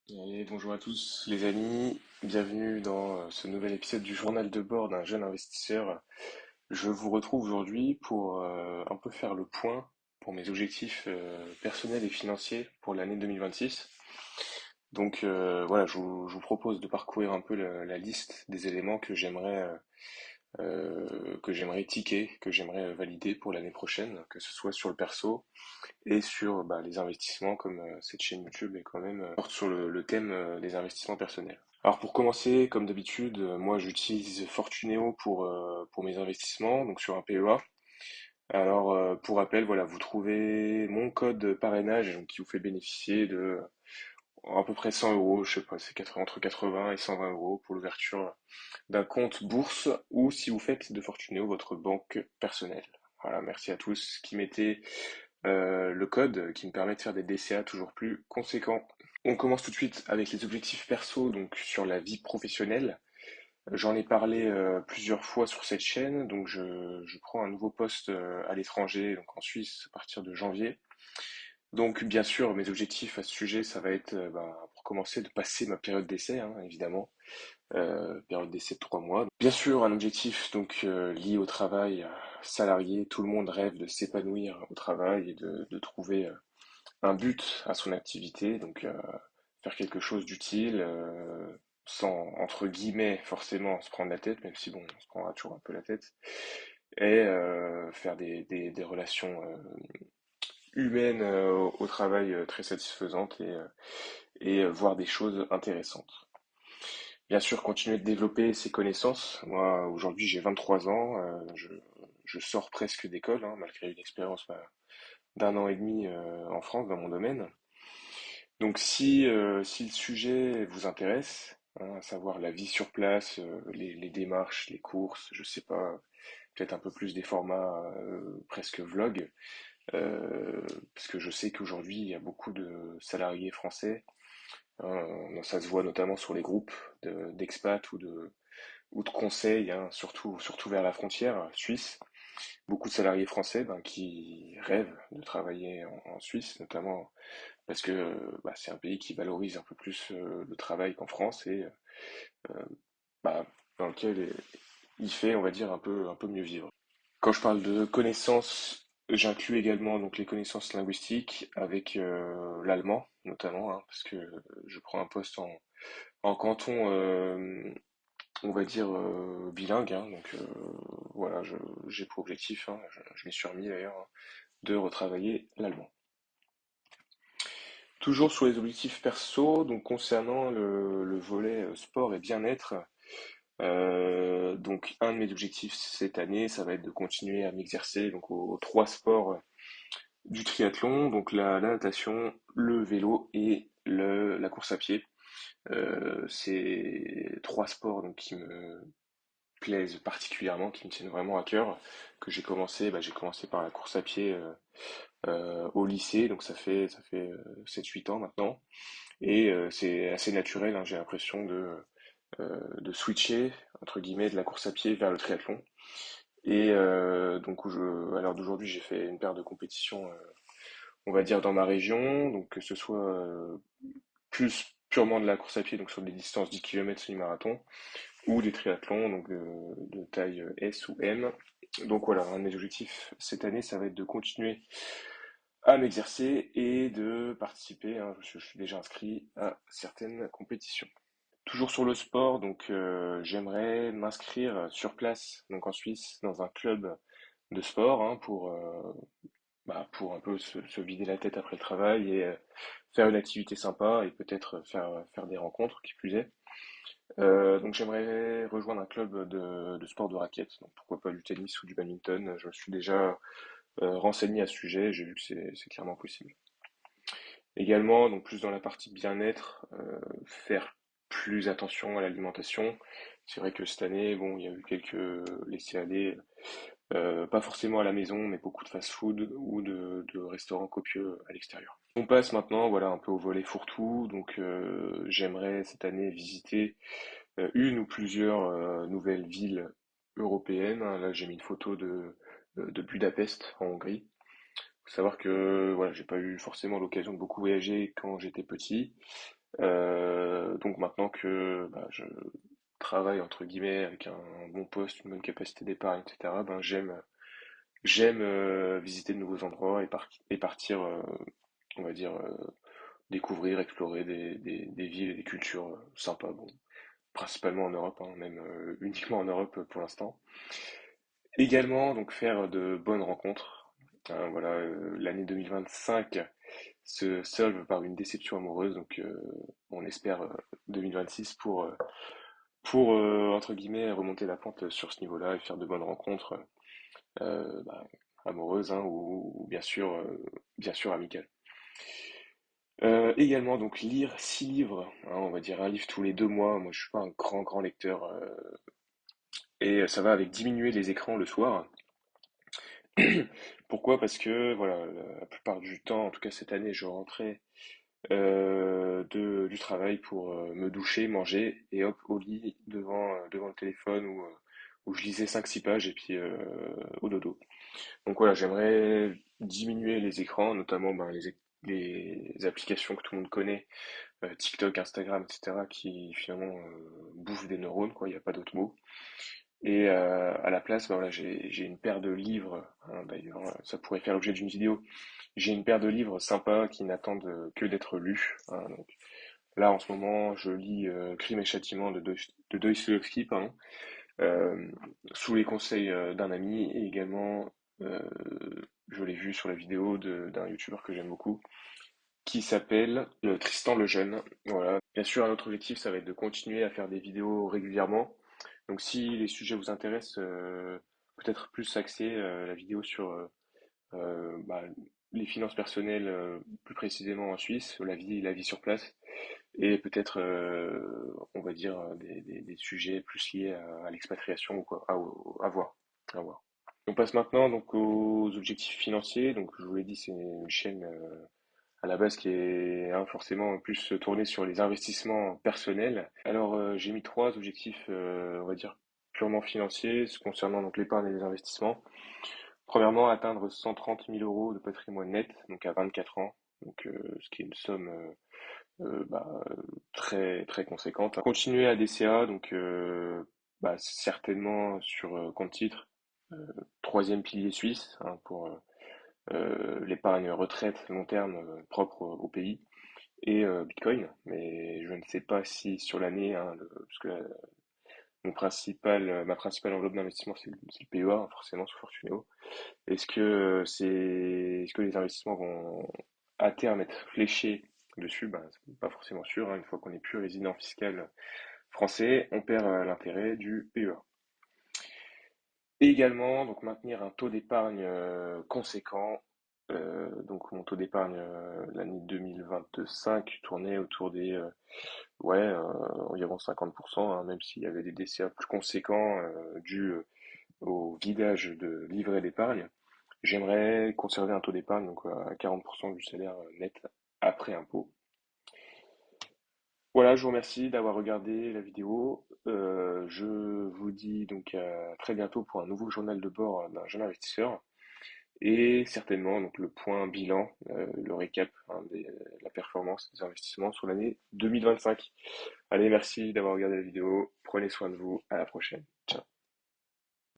Et bonjour à tous les amis, bienvenue dans ce nouvel épisode du journal de bord d'un jeune investisseur. Je vous retrouve aujourd'hui pour un peu faire le point pour mes objectifs personnels et financiers pour l'année 2026. Donc voilà, je vous propose de parcourir un peu la liste des éléments que j'aimerais ticker, que j'aimerais valider pour l'année prochaine, que ce soit sur le perso, et sur les investissements, comme cette chaîne YouTube est quand même porte sur le thème des investissements personnels. Alors pour commencer, comme d'habitude, moi j'utilise Fortuneo pour mes investissements, donc sur un PEA. Alors pour rappel, voilà, vous trouvez mon code parrainage donc, qui vous fait bénéficier de à peu près 100 euros, je sais pas, c'est entre 80 et 120 euros pour l'ouverture d'un compte bourse ou si vous faites de Fortuneo votre banque personnelle. Voilà, merci à tous qui mettez le code qui me permet de faire des DCA toujours plus conséquents. On commence tout de suite avec les objectifs perso, donc sur la vie professionnelle. J'en ai parlé plusieurs fois sur cette chaîne, donc je prends un nouveau poste à l'étranger, donc en Suisse, à partir de janvier. Donc bien sûr, mes objectifs à ce sujet, ça va être pour commencer de passer ma période d'essai, hein, évidemment, période d'essai de 3 mois. Bien sûr, un objectif donc lié au travail salarié. Tout le monde rêve de s'épanouir au travail et de trouver un but à son activité, donc faire quelque chose d'utile, sans, entre guillemets, forcément se prendre la tête, même si bon, on se prendra toujours un peu la tête, et faire des relations humaines au travail très satisfaisantes et voir des choses intéressantes. Bien sûr, continuer de développer ses connaissances. Moi, aujourd'hui, j'ai 23 ans, je sors presque d'école, hein, malgré une expérience d'1 an et demi en France dans mon domaine. Donc si le sujet vous intéresse, hein, à savoir la vie sur place, les démarches, les courses, je sais pas, peut-être un peu plus des formats presque vlog, parce que je sais qu'aujourd'hui il y a beaucoup de salariés français, hein, ça se voit notamment sur les groupes d'expats ou de conseils, hein, surtout vers la frontière suisse. Beaucoup de salariés français qui rêvent de travailler en Suisse, notamment parce que c'est un pays qui valorise un peu plus le travail qu'en France et bah, dans lequel il fait, on va dire, un peu mieux vivre. Quand je parle de connaissances, j'inclus également donc les connaissances linguistiques avec l'allemand notamment, hein, parce que je prends un poste en canton, on va dire bilingue, hein, donc voilà, j'ai pour objectif, hein, je m'y suis remis d'ailleurs, hein, de retravailler l'allemand. Toujours sur les objectifs perso, donc concernant le volet sport et bien-être, donc un de mes objectifs cette année, ça va être de continuer à m'exercer donc aux trois sports du triathlon, donc la natation, le vélo et la course à pied. C'est trois sports donc qui me plaisent particulièrement, qui me tiennent vraiment à cœur, que j'ai commencé par la course à pied au lycée, donc ça fait 7-8 ans maintenant. Et c'est assez naturel, hein, j'ai l'impression de switcher, entre guillemets, de la course à pied vers le triathlon. Et donc, à l'heure d'aujourd'hui, j'ai fait une paire de compétitions, on va dire, dans ma région, donc que ce soit plus purement de la course à pied, donc sur des distances 10 km semi-marathon, ou des triathlons, donc de taille S ou M. Donc voilà, un de mes objectifs cette année, ça va être de continuer à m'exercer et de participer, hein, je suis déjà inscrit à certaines compétitions. Toujours sur le sport, donc j'aimerais m'inscrire sur place, donc en Suisse, dans un club de sport, hein, pour un peu se vider la tête après le travail et faire une activité sympa et peut-être faire des rencontres, qui plus est. Donc j'aimerais rejoindre un club de sport de raquettes, donc pourquoi pas du tennis ou du badminton. Je me suis déjà renseigné à ce sujet, j'ai vu que c'est clairement possible. Également, donc plus dans la partie bien-être, faire plus attention à l'alimentation. C'est vrai que cette année, bon, il y a eu quelques laissés-aller, pas forcément à la maison, mais beaucoup de fast-food ou de restaurants copieux à l'extérieur. On passe maintenant, voilà, un peu au volet fourre-tout. Donc, j'aimerais cette année visiter une ou plusieurs nouvelles villes européennes. Là, j'ai mis une photo de Budapest en Hongrie. Faut savoir que voilà, j'ai pas eu forcément l'occasion de beaucoup voyager quand j'étais petit. Donc maintenant que bah, je travaille entre guillemets avec un bon poste, une bonne capacité d'épargne, etc., ben j'aime visiter de nouveaux endroits et partir, on va dire, découvrir, explorer des villes et des cultures sympas. Bon, principalement en Europe, hein, même uniquement en Europe pour l'instant. Également, donc faire de bonnes rencontres. Hein, voilà, l'année 2025 se solde par une déception amoureuse, donc on espère 2026 pour entre guillemets remonter la pente sur ce niveau-là et faire de bonnes rencontres bah, amoureuses, hein, ou bien sûr amicales. Également donc lire 6 livres, hein, on va dire un livre tous les 2 mois. Moi je suis pas un grand lecteur et ça va avec diminuer les écrans le soir. Pourquoi? Parce que voilà, la plupart du temps, en tout cas cette année, je rentrais du travail pour me doucher, manger et hop au lit devant le téléphone où je lisais 5 6 pages et puis au dodo. Donc voilà, j'aimerais diminuer les écrans, notamment ben, les applications que tout le monde connaît, TikTok, Instagram, etc., qui finalement bouffent des neurones, quoi, il n'y a pas d'autre mot. Et à la place, bah, voilà, j'ai une paire de livres, hein, d'ailleurs, ça pourrait faire l'objet d'une vidéo. J'ai une paire de livres sympas qui n'attendent que d'être lus, hein. Donc, là, en ce moment, je lis Crime et Châtiment de Dostoïevski, pardon, euh, sous les conseils d'un ami et également, euh, je l'ai vu sur la vidéo d'un youtubeur que j'aime beaucoup, qui s'appelle Tristan le Jeune. Voilà. Bien sûr, un autre objectif, ça va être de continuer à faire des vidéos régulièrement. Donc, si les sujets vous intéressent, peut-être plus axer la vidéo sur bah, les finances personnelles, plus précisément en Suisse, la vie sur place, et peut-être, on va dire, des sujets plus liés à l'expatriation ou quoi, à voir, à voir. On passe maintenant donc aux objectifs financiers. Donc, je vous l'ai dit, c'est une chaîne à la base qui est hein, forcément plus tournée sur les investissements personnels. Alors, j'ai mis 3 objectifs, on va dire, purement financiers, concernant donc l'épargne et les investissements. Premièrement, atteindre 130 000 euros de patrimoine net, donc à 24 ans, donc ce qui est une somme bah, très conséquente. Continuer à DCA, donc bah, certainement sur compte titre, euh, troisième pilier suisse hein, pour l'épargne retraite long terme propre au pays et Bitcoin. Mais je ne sais pas si sur l'année, hein, parce que ma principale enveloppe d'investissement c'est le PEA, hein, forcément sous Fortuneo. Est-ce que les investissements vont à terme être fléchés dessus? Ben, c'est pas forcément sûr, hein. Une fois qu'on n'est plus résident fiscal français, on perd l'intérêt du PEA. Et également, donc maintenir un taux d'épargne conséquent. Donc mon taux d'épargne l'année 2025 tournait autour des environ 50%, hein, même s'il y avait des DCA plus conséquents dus au vidage de livret d'épargne. J'aimerais conserver un taux d'épargne donc à 40% du salaire net après impôt. Voilà, je vous remercie d'avoir regardé la vidéo. Je vous dis donc à très bientôt pour un nouveau journal de bord d'un jeune investisseur et certainement donc le point bilan, le récap hein, de la performance des investissements sur l'année 2025. Allez, merci d'avoir regardé la vidéo. Prenez soin de vous. À la prochaine.